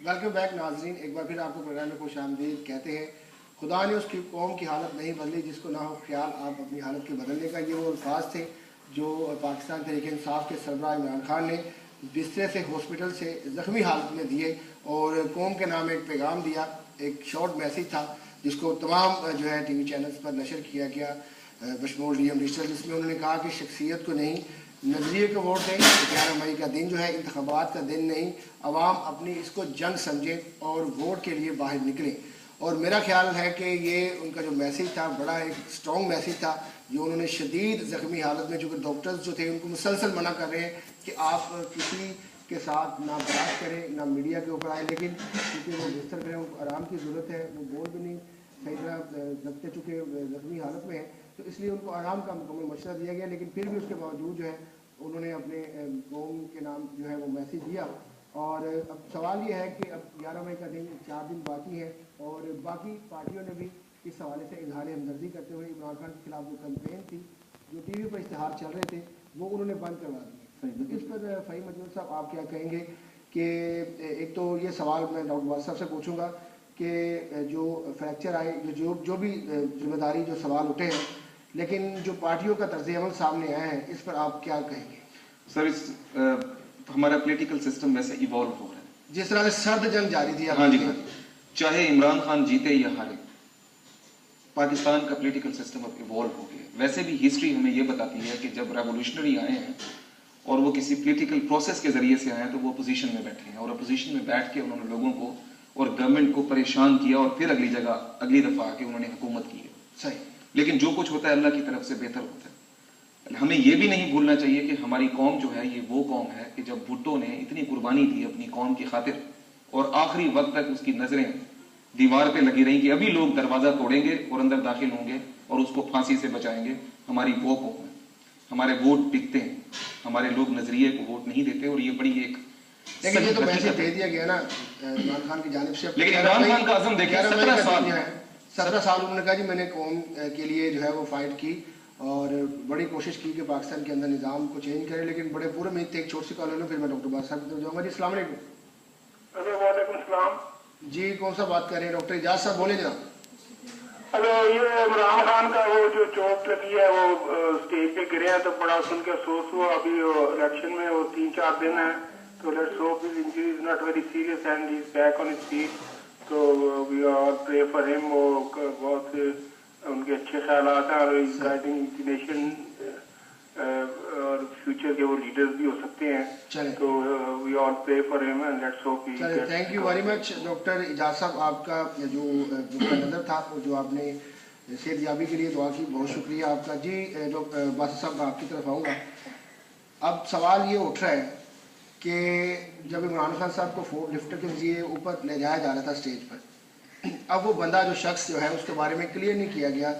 Welcome back ناظرین، ایک بار پھر آپ کو پروگرام میں خوش آمدید کہتے ہیں۔ خدا نے اس کی قوم کی حالت نہیں بدلی جس کو نہ ہو خیال آپ اپنی حالت کے بدلنے کا۔ یہ وہ الفاظ تھے جو پاکستان تحریک انصاف کے سربراہ عمران خان نے بسترے سے ہاسپٹل سے زخمی حالت میں دیے اور قوم کے نام ایک پیغام دیا، ایک شارٹ میسیج تھا جس کو تمام جو ہے ٹی وی چینلز پر نشر کیا گیا بشمول ڈی ایم ڈیجیٹل، جس میں انہوں نے کہا کہ شخصیت کو نہیں نظریے کو ووٹ دیں۔ 11 مئی کا دن جو ہے انتخابات کا دن نہیں، عوام اپنی اس کو جنگ سمجھیں اور ووٹ کے لیے باہر نکلیں۔ اور میرا خیال ہے کہ یہ ان کا جو میسیج تھا بڑا ایک اسٹرانگ میسیج تھا، جو انہوں نے شدید زخمی حالت میں، چونکہ ڈاکٹرز جو تھے ان کو مسلسل منع کر رہے ہیں کہ آپ کسی کے ساتھ نہ بات کریں نہ میڈیا کے اوپر آئیں، لیکن کیونکہ وہ بستر پہ ہیں، ان کو آرام کی ضرورت ہے، وہ بول بھی نہیں صحیح طرح لگتے، چونکہ زخمی حالت میں ہیں، تو اس لیے ان کو آرام کا مکمل مشورہ دیا گیا، لیکن پھر بھی اس کے باوجود جو ہے انہوں نے اپنے قوم کے نام جو ہے وہ میسیج دیا۔ اور اب سوال یہ ہے کہ اب 11 مئی کا دن 4 دن باقی ہے، اور باقی پارٹیوں نے بھی اس حوالے سے اظہار ہمدردی کرتے ہوئے عمران خان کے خلاف جو کمپین تھی، جو ٹی وی پر اشتہار چل رہے تھے، وہ انہوں نے بند کروا دیے۔ اس پر فہیم مجموعی صاحب آپ کیا کہیں گے؟ کہ ایک تو یہ سوال میں ڈاکٹر واصف صاحب سے پوچھوں گا کہ جو فریکچر آئے، جو بھی ذمہ داری جو سوال اٹھے ہیں، لیکن جو پارٹیوں کا طرز عمل سامنے آیا ہے، اس پر آپ کیا کہیں گے؟ سر ہمارا پولیٹیکل سسٹم ویسے ایوالو ہو رہا ہے، جس طرح سے سرد جنگ جاری تھی۔ ہاں جی، چاہے عمران خان جیتے یا ہارے، پاکستان کا پولیٹیکل سسٹم اب ایوالو ہو گیا ہے۔ ویسے بھی ہسٹری ہمیں یہ بتاتی ہے کہ جب ریولیوشنری آئے ہیں اور وہ کسی پولیٹیکل پروسیس کے ذریعے سے آئے ہیں تو وہ اپوزیشن میں بیٹھے ہیں، اور اپوزیشن میں بیٹھ کے انہوں نے لوگوں کو اور گورنمنٹ کو پریشان کیا، اور پھر اگلی دفعہ آ کے انہوں نے حکومت کی ہے۔ صحیح، لیکن جو کچھ ہوتا ہے اللہ کی طرف سے بہتر ہوتا ہے۔ ہمیں یہ بھی نہیں بھولنا چاہیے کہ ہماری قوم جو ہے یہ وہ قوم ہے کہ جب بھٹو نے اتنی قربانی دی اپنی قوم کی خاطر، اور آخری وقت تک اس کی نظریں دیوار پہ لگی رہیں کہ ابھی لوگ دروازہ توڑیں گے اور اندر داخل ہوں گے اور اس کو پھانسی سے بچائیں گے، ہماری وہ قوم ہے۔ ہمارے ووٹ بکتے ہیں، ہمارے لوگ نظریے کو ووٹ نہیں دیتے، اور یہ بڑی ایک لیکن یہ تو میسیج دے دیا گیا نا عمران خان کی جانب سے۔ لیکن عمران خان کا عزم دیکھیں، 17 سال انہوں نے کہا جی میں نے قوم کے لیے جو ہے وہ فائٹ کی اور بڑی کوشش کی کہ پاکستان کے اندر نظام کو چینج کرے، لیکن بڑے پورے میں ایک چھوٹی سی کال لے لوں، پھر میں ڈاکٹر باز صاحب کی طرف جاؤں گا۔ جی السلام علیکم۔ وعلیکم السلام جی کون سا بات کر رہے ہیں؟ ڈاکٹر اجاز صاحب بولے جناب۔ ہلو، یہ عمران خان کا وہ جو چوٹ لگی ہے، وہ اسٹیج پہ گرے ہیں تو بڑا سن کے افسوس ہوا۔ ابھی الیکشن میں وہ 3-4 دن ہیں، تو let's hope his injury is not very serious and he is back on his feet. تو we all pray for him۔ وہ بہت ان کے اچھے خیالات ہیں اور گائیڈنگ دی نیشن، اور فیوچر کے وہ لیڈرز بھی ہو سکتے ہیں، تو وی آل pray for him and let's hope. Thank you very much doctor Ijaz صاحب، آپ کا جو نظر تھا جو آپ نے صحت یابی کے لیے دعا کی، بہت شکریہ آپ کا۔ جی ڈاکٹر باسط صاحب آپ کی طرف آؤں گا۔ اب سوال یہ اٹھ رہا ہے کہ جب عمران خان صاحب کو فور لفٹر کے ذریعے اوپر لے جایا جا رہا تھا اسٹیج پر، اب وہ بندہ جو شخص جو ہے اس کے بارے میں کلیئر نہیں کیا گیا،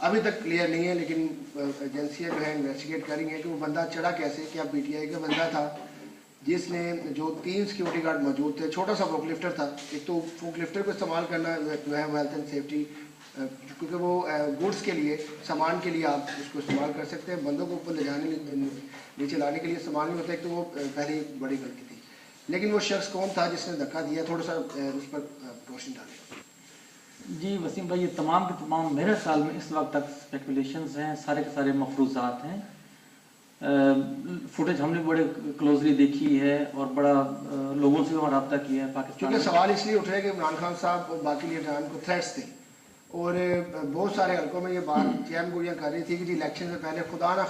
ابھی تک کلیئر نہیں ہے، لیکن ایجنسیاں جو ہے انویسٹیگیٹ کر رہی ہیں کہ وہ بندہ چڑھا کیسے، کیا پی ٹی آئی کا بندہ تھا جس نے جو 3 سیکیورٹی گارڈ موجود تھے، چھوٹا سا فوک لفٹر تھا۔ ایک تو فوک لفٹر کو استعمال کرنا جو ہے ہیلتھ اینڈ سیفٹی، کیونکہ وہ گوڈس کے لیے، سامان کے لیے آپ اس کو استعمال کر سکتے ہیں، بندوں کو اوپر لے جانے نیچے لانے کے لیے استعمال نہیں ہوتا، ایک تو وہ پہلی بڑی غلطی تھی۔ لیکن وہ شخص کون تھا جس نے دھکا دیا؟ تھوڑا سا اس پر روشنی ڈالیں۔ جی وسیم بھائی، یہ تمام کے تمام میرے خیال میں اس وقت تک اسپیکولیشنز ہیں، سارے کے سارے مفروضات ہیں۔ فوٹیج ہم نے بڑے کلوزلی دیکھی ہے اور بڑا لوگوں سے ہم رابطہ کیا ہے پاکستان۔ کیونکہ سوال اس لیے اٹھ رہا ہے کہ عمران خان صاحب اور باقی لیڈران کو تھریٹس تھے، اور بہت سارے حلقوں میں یہ بات چین گولیاں کر رہی تھی کہ جی الیکشن سے پہلے خدا نہ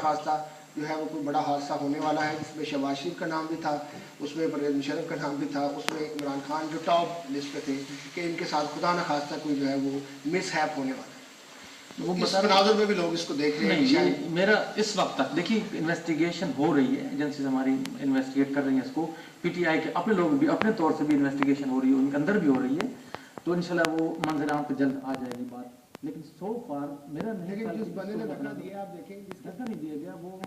خواستہ جو ہے وہ کوئی بڑا حادثہ ہونے والا ہے، جس میں شہباز شریف کا نام بھی تھا، اس میں پرویز مشرف کا نام بھی تھا، اس میں عمران خان جو ٹاپ لسٹ پہ تھے، کہ ان کے ساتھ خدا نہ خواستہ کوئی جو ہے وہ مس ہیپ ہونے والا ہے۔ وہ اس تناظر میں بھی لوگ اس کو دیکھ رہے ہیں۔ نہیں، میرا اس وقت تک دیکھیے انویسٹیگیشن ہو رہی ہے، ایجنسیز ہماری انویسٹیگیٹ کر رہی ہیں اس کو، پی ٹی آئی کے اپنے لوگ بھی اپنے طور سے بھی انویسٹیگیشن ہو رہی ہے، ان کے اندر بھی ہو رہی ہے، تو انشاءاللہ وہ منظر عام پہ جلد آ جائے گی بات۔ لیکن سو فار میرا نہیں، لیکن جس بندے نے دھکا دیا آپ دیکھیں، جس دھکا نہیں دیا گیا وہ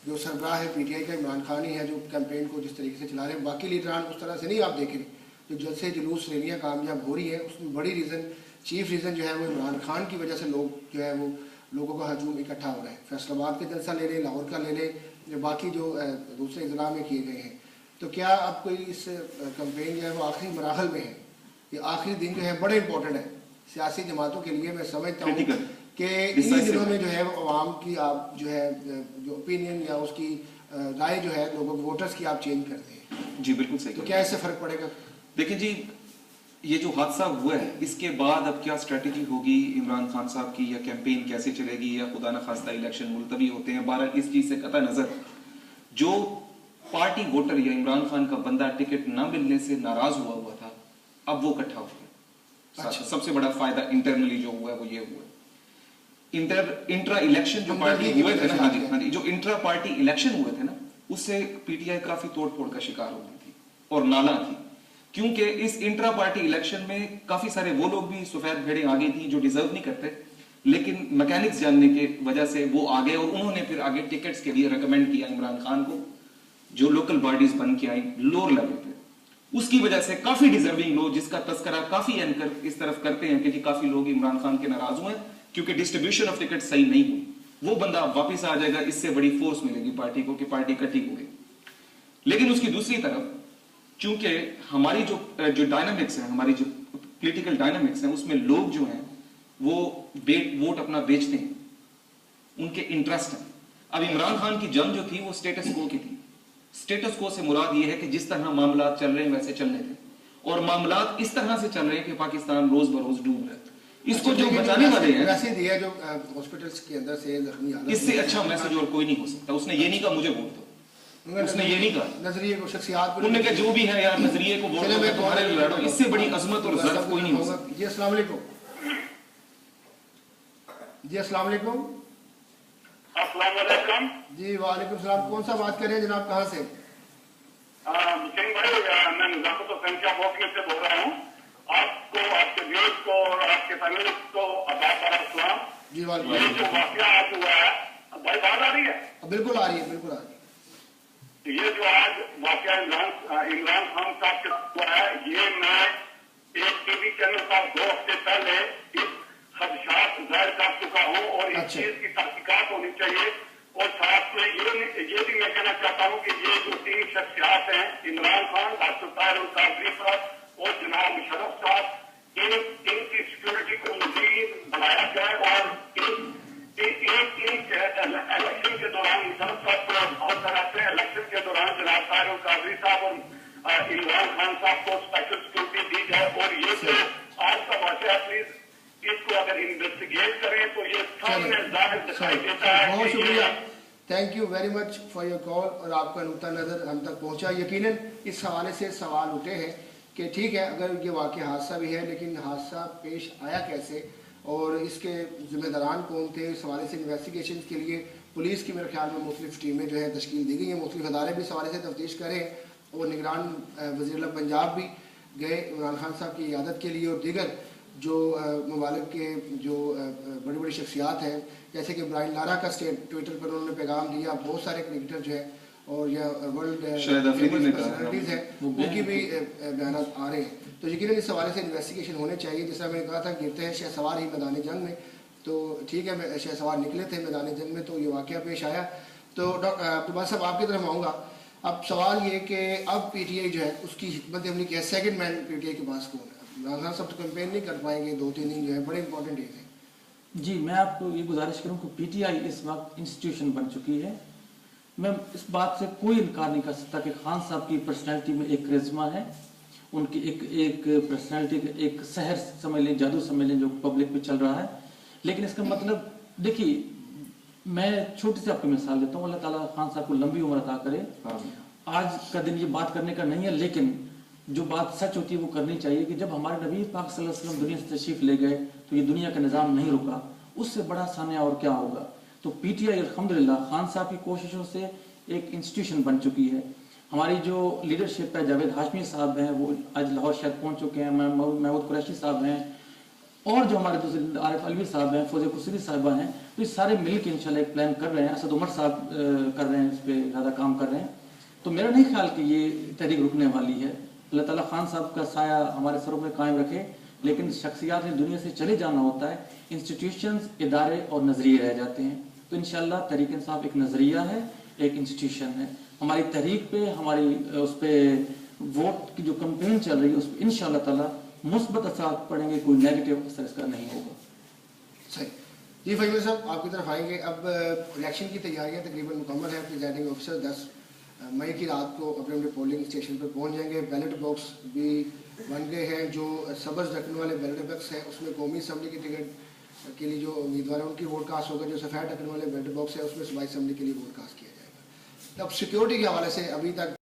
जो सरबराह है PTI का इमरान खान ही है जो कैंपेन को जिस तरीके से चला रहे हैं। बाकी लीडरान उस तरह से नहीं आप देख रहे, जो जलसे जुलूस रैलियाँ कामयाब हो रही है उसमें बड़ी रीज़न चीफ रीज़न जो है वो इमरान खान की वजह से लोग जो है वो लोगों का हजूम इकट्ठा हो रहा है। फैसलाबाद का जलसा ले लें, लाहौर का ले लें, बाकी जो दूसरे अजला में किए गए हैं। तो क्या अब कोई इस कैंपेन जो है वो आखिरी मराहल में है, ये आखिरी दिन जो है बड़े इंपॉर्टेंट है सियासी जमातों के लिए। मैं समझता हूँ कि इन्हीं दिनों में जो है आवाम की आप जो है जो ओपिनियन या उसकी राय जो है लोगों वोटर्स की आप चेंज करते हैं। जी बिल्कुल सही। तो क्या इससे फ़र्क पड़ेगा? देखिए जी, ये जो हादसा हुआ है इसके बाद अब क्या स्ट्रेटजी होगी इमरान खान साहब की, या कैंपेन कैसे चलेगी, या खुदा न खास्ता इलेक्शन मुलतवी होते हैं। 12 इस चीज़ से कतई नज़र जो पार्टी वोटर या इमरान खान का बंदा टिकट ना मिलने से नाराज हुआ था, अब वो इकट्ठा हो गया। अच्छा। सबसे बड़ा फायदा इंटरनली जो हुआ है वो ये हुआ इंट्रा इलेक्शन जो पार्टी हुए थे ना, हाँ जी, जो इंट्रा पार्टी इलेक्शन हुए थे ना, उससे PTI काफी तोड़ फोड़ का शिकार हो गई थी और नाला थी, क्योंकि इस इंट्रा पार्टी इलेक्शन में काफी सारे वो लोग भी सफेद भेड़ें आ गई थी जो डिजर्व नहीं करते, लेकिन मैकेनिक्स जानने के वजह से वो आ गए और उन्होंने फिर आगे टिकट्स के लिए रिकमेंड किया इमरान खान को। जो लोकल बॉडीज बन के आई लोअर लेवल पे, उसकी वजह से काफी डिजर्विंग लोग, जिसका तस्करा काफी एंकर इस तरफ करते हैं कि काफी लोग इमरान खान के नाराज हुए क्योंकि डिस्ट्रीब्यूशन ऑफ टिकट सही नहीं हुई, वो बंदा वापस आ जाएगा, इससे बड़ी फोर्स मिलेगी पार्टी को कि पार्टी इकट्ठी हो गई। लेकिन उसकी दूसरी तरफ चूंकि हमारी जो डायनामिक्स है, हमारी जो पॉलिटिकल डायनामिक्स है, उसमें लोग जो हैं वो वोट अपना बेचते हैं, उनके इंटरेस्ट हैं। अब इमरान खान की जंग जो थी वो स्टेटस को की थी। स्टेटस को से मुराद ये है कि जिस तरह मामला चल रहे हैं वैसे चलने थे, और मामला इस तरह से चल रहे हैं कि पाकिस्तान रोज बरोज डूब रहा है। इसको जो बचाने वाले हैं मैसेज दिया जो हॉस्पिटल्स के अंदर से जख्मी हालत, इससे अच्छा मैसेज और कोई नहीं हो सकता। उसने ये नहीं कहा मुझे वोट दो, उसने ये नहीं कहा नजरिए को, शख्सियत को, उन्होंने कहा जो भी है यार नजरिए को वोट दो, तुम्हारे लिए लड़ो। इससे बड़ी अजमत और ज़र्फ कोई नहीं हो सकता। जी अस्सलाम वालेकुम। जी अस्सलाम वालेकुम। अस्सलाम वालेकुम। जी वालेकुम सलाम। कौन सा बात कर रहे हैं जनाब, कहाँ से? सिंह भाई, मैं नजाकत हुसैन क्या बोकिया से बोल रहा हूँ। आपको, आपके व्यूअर्स को और आपके फैमिलीज को सलाम। जी वालेकुम। ये जो वाकया आज हुआ है, भाई बात आ रही है? बिल्कुल आ रही है, बिल्कुल आ रही है। ये जो आज वाकया इमरान खान साहब के हुआ है, ये मैं एक टीवी चैनल का 2 हफ्ते पहले इस खदशात जाहिर कर चुका हूँ और इस चीज की तहकीकात होनी चाहिए। और साथ में ये भी मैं कहना चाहता हूँ कि ये जो 3 शख्सियात हैं, इमरान खान, डॉक्टर ताहिर कादरी साहब और जनाब मुशर्रफ साहब, इनकी सिक्योरिटी को मजीद बढ़ाया जाए और इलेक्शन के दौरान मुशर्रफ साहब को बहुत तरह से इलेक्शन के दौरान जनाब ताहिर कादरी साहब और इमरान खान साहब को स्पेशल सिक्योरिटी दी जाए। और ये जो आज का वाकया, प्लीज इसको अगर इन्वेस्टिगेट करें तो ये सामने जाहिर दिखाई देता है। बहुत शुक्रिया, thank you very much for your call, और आपका नुक्ता नज़र हम तक पहुंचा। यकीनन इस हवाले से सवाल उठे हैं कि ठीक है अगर ये वाकई हादसा भी है, लेकिन हादसा पेश आया कैसे और इसके जिम्मेदारान कौन थे। इस हवाले से इन्वेस्टिगेशन के लिए पुलिस की मेरे ख्याल में मुख्तलिफ टीमें जो है तश्कील दी गई हैं, मुख्तलिफ अदारे भी इस हवाले से तफ्तीश करें। और निगरान वज़ीर पंजाब भी गए इमरान खान साहब की इयादत के लिए, और दीगर जो ममालिक के जो बड़ी बड़ी शख्सियात हैं, जैसे कि ब्रायन लारा का ट्विटर पर उन्होंने पैगाम दिया, बहुत सारे क्रिकेटर जो है और या वर्ल्ड पर्सनैलिटीज़ हैं उनकी भी बयान आ रहे हैं। तो यकीनन इस हवाले से इन्वेस्टिगेशन होने चाहिए। जैसा मैंने कहा था, गिरते हैं शहसवार ही मैदान जंग में, तो ठीक है शहसवार निकले थे मैदान जंग में तो ये वाक़या पेश आया। तो डॉक्टर अब्दुल साहब आपकी तरफ आऊँगा। अब सवाल ये कि अब PTI जो है उसकी हिकमत अमली क्या है, सेकंड मैन PTI के पास कौन है? इमरान सब तो कैंपेन नहीं कर पाएंगे, 2-3 दिन जो है बड़े इंपॉर्टेंट डेज हैं। जी मैं आपको ये गुजारिश करूँ कि PTI इस वक्त इंस्टीट्यूशन बन चुकी है। मैं इस बात से कोई इनकार नहीं कर सकता कि खान साहब की पर्सनैलिटी में एक करिश्मा है, उनकी एक पर्सनैलिटी, एक सहर समझ लें, जादू समझ लें जो पब्लिक में चल रहा है। लेकिन इसका मतलब देखिए, मैं छोटी सी आपको मिसाल देता हूँ, अल्लाह ताला खान साहब को लंबी उम्र अता करे। आज का दिन ये बात करने का नहीं है, लेकिन जो बात सच होती है वो करनी चाहिए कि जब हमारे नबी पाक सल्लल्लाहु अलैहि वसल्लम दुनिया से तशरीफ ले गए तो ये दुनिया का निज़ाम नहीं रुका, उससे बड़ा सानिया और क्या होगा। तो PTI अल्हम्दुलिल्लाह खान साहब की कोशिशों से एक इंस्टीट्यूशन बन चुकी है। हमारी जो लीडरशिप है, जावेद हाशमी साहब हैं वो आज लाहौर शहर पहुंच चुके हैं, महमूद कुरैशी साहब हैं, और जो हमारे दूसरे आरिफ अलवी साहब हैं, फौजिया कुसरी साहिबा हैं, तो ये सारे मिल के इंशाल्लाह एक प्लान कर रहे हैं। असद उमर साहब कर रहे हैं, इस पर ज़्यादा काम कर रहे हैं। तो मेरा नहीं ख्याल कि ये तहरीक रुकने वाली है। अल्लाह ताला खान साहब का साया हमारे सरों में कायम रखे, लेकिन शख्सियात ने दुनिया से चले जाना होता है, इंस्टीट्यूशंस, इदारे और नज़रिए रह जाते हैं। तो इंशाल्लाह तहरीक इंसाफ एक नज़रिया है, एक इंस्टीट्यूशन है। हमारी तहरीक पे, हमारी उस पर वोट की जो कैंपेन चल रही है, उस पर इंशाल्लाह ताला मुस्बत असर पड़ेंगे, कोई नेगेटिव असर इसका नहीं होगा। सही जी। फैजल साहब आपकी तरफ आएंगे। अब इलेक्शन की तैयारियां तकरीबन मुकम्मल है। प्रिजाइडिंग ऑफिसर 10 मई की रात को अपने अपने पोलिंग स्टेशन पर पहुंच जाएंगे। बैलेट बॉक्स भी बन गए हैं। जो सब्ज़ ढकने वाले बैलेट बॉक्स है उसमें कौमी असम्बली की टिकट के लिए जो उम्मीदवार है उनकी वोट कास्ट होगा। जो सफ़ेद ढकने वाले बैलेट बॉक्स है उसमें सूबाई असम्बली के लिए वोट कास्ट किया जाएगा। अब सिक्योरिटी के हवाले से अभी तक